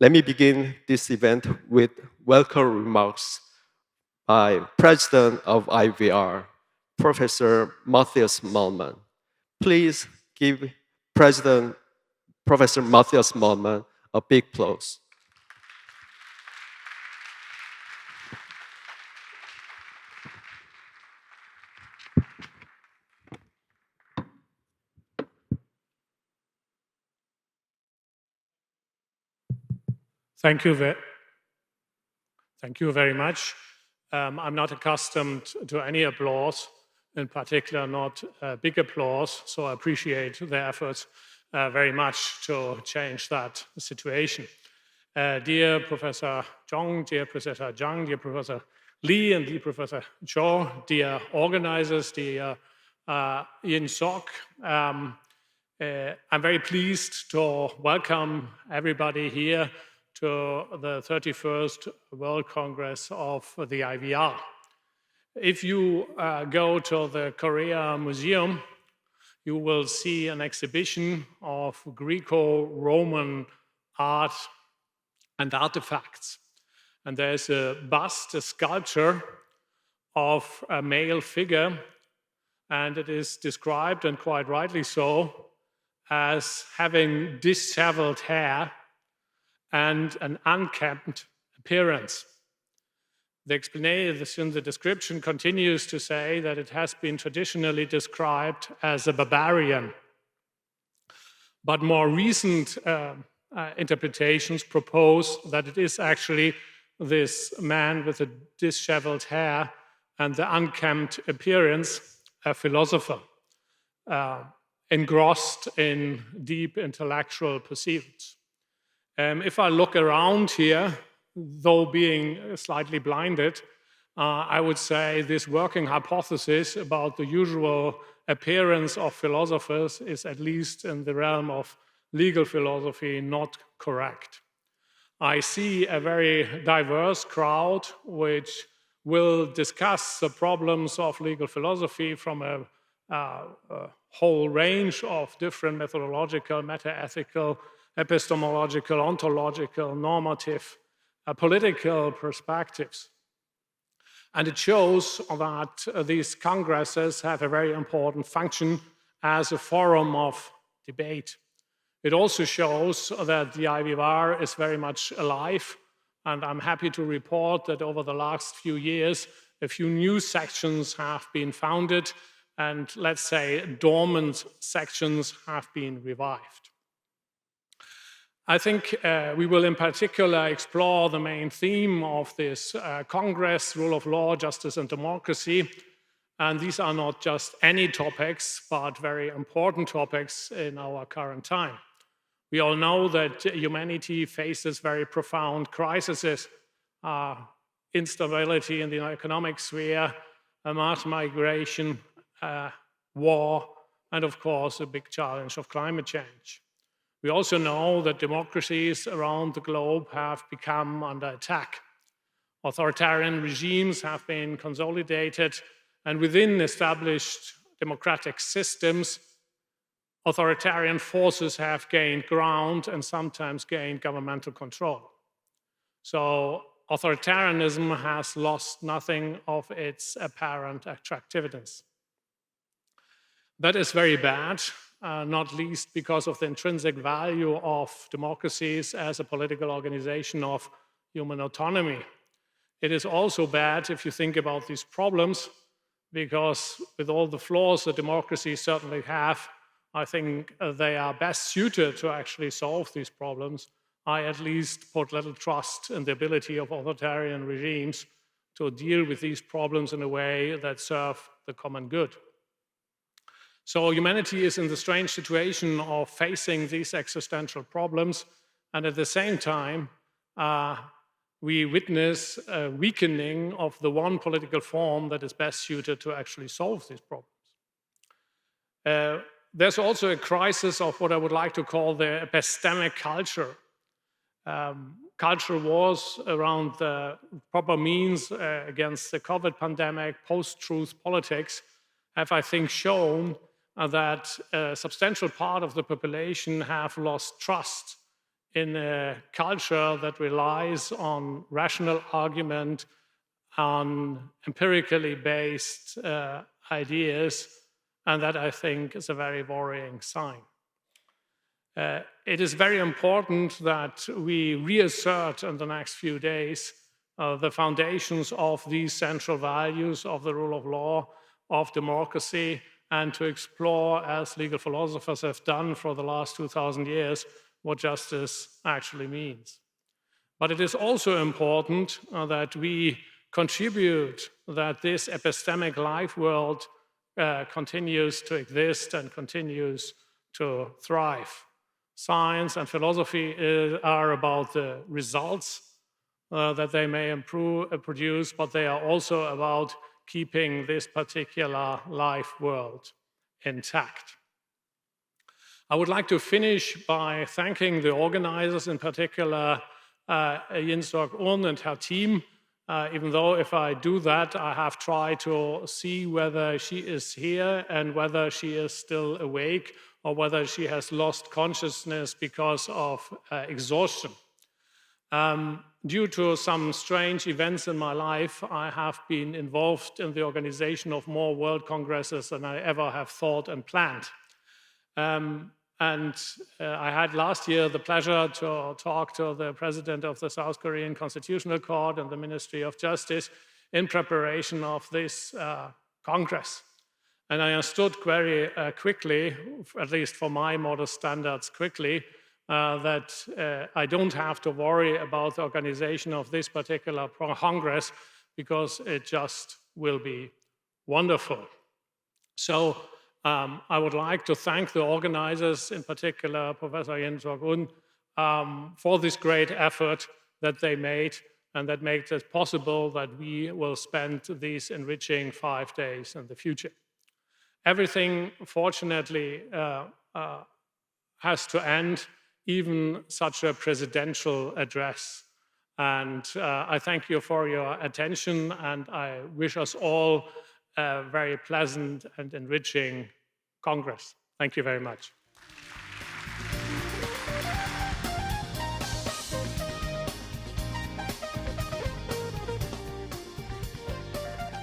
Let me begin this event with welcome remarks by President of IVR, Professor Matthias Mahlmann. Please give President Professor Matthias Mahlmann a big applause. Thank you very much. I'm not accustomed to any applause, in particular not big applause, so I appreciate the efforts very much to change that situation. Dear Professor Zhong, dear Professor Zhang, dear Professor Li, and dear Professor Zhou, dear organizers, dear Yin Sok, I'm very pleased to welcome everybody here to the 31st World Congress of the IVR. If you go to the Korea Museum, you will see an exhibition of Greco-Roman art and artifacts. And there's a bust, a sculpture of a male figure, and it is described, and quite rightly so, as having disheveled hair and an unkempt appearance. The explanation, the description continues to say that it has been traditionally described as a barbarian. But more recent interpretations propose that it is actually this man with the disheveled hair and the unkempt appearance, a philosopher, engrossed in deep intellectual pursuits. If I look around here, though being slightly blinded, I would say this working hypothesis about the usual appearance of philosophers is, at least in the realm of legal philosophy, not correct. I see a very diverse crowd which will discuss the problems of legal philosophy from a whole range of different methodological, meta-ethical, epistemological, ontological, normative, political perspectives. And it shows that these congresses have a very important function as a forum of debate. It also shows that the IVR is very much alive, and I'm happy to report that over the last few years, a few new sections have been founded, and let's say dormant sections have been revived. I think we will in particular explore the main theme of this Congress, rule of law, justice and democracy. And these are not just any topics, but very important topics in our current time. We all know that humanity faces very profound crises, instability in the economic sphere, mass migration, war, and of course a big challenge of climate change. We also know that democracies around the globe have become under attack. Authoritarian regimes have been consolidated, and within established democratic systems, authoritarian forces have gained ground and sometimes gained governmental control. So authoritarianism has lost nothing of its apparent attractiveness. That is very bad. Not least because of the intrinsic value of democracies as a political organization of human autonomy. It is also bad if you think about these problems, because with all the flaws that democracies certainly have, I think they are best suited to actually solve these problems. I at least put little trust in the ability of authoritarian regimes to deal with these problems in a way that serve the common good. So humanity is in the strange situation of facing these existential problems, and at the same time, we witness a weakening of the one political form that is best suited to actually solve these problems. There's also a crisis of what I would like to call the epistemic culture. Culture wars around the proper means against the COVID pandemic, post-truth politics, have, I think, shown that a substantial part of the population have lost trust in a culture that relies on rational argument, on empirically based ideas, and that I think is a very worrying sign. It is very important that we reassert in the next few days the foundations of these central values of the rule of law, of democracy, and to explore, as legal philosophers have done for the last 2,000 years, what justice actually means. But it is also important that we contribute that this epistemic life world continues to exist and continues to thrive. Science and philosophy are about the results that they may produce, but they are also about keeping this particular life world intact. I would like to finish by thanking the organizers, in particular Jens-Georg and her team, even though if I do that, I have tried to see whether she is here and whether she is still awake or whether she has lost consciousness because of exhaustion. Due to some strange events in my life, I have been involved in the organization of more world congresses than I ever have thought and planned. I had last year the pleasure to talk to the president of the South Korean Constitutional Court and the Ministry of Justice in preparation of this Congress. And I understood very quickly, at least for my modest standards quickly, that I don't have to worry about the organization of this particular Congress because it just will be wonderful. So I would like to thank the organizers, in particular Professor Jens-Georg for this great effort that they made and that makes it possible that we will spend these enriching 5 days in the future. Everything, fortunately, has to end, even such a presidential address. And I thank you for your attention, and I wish us all a very pleasant and enriching Congress. Thank you very much.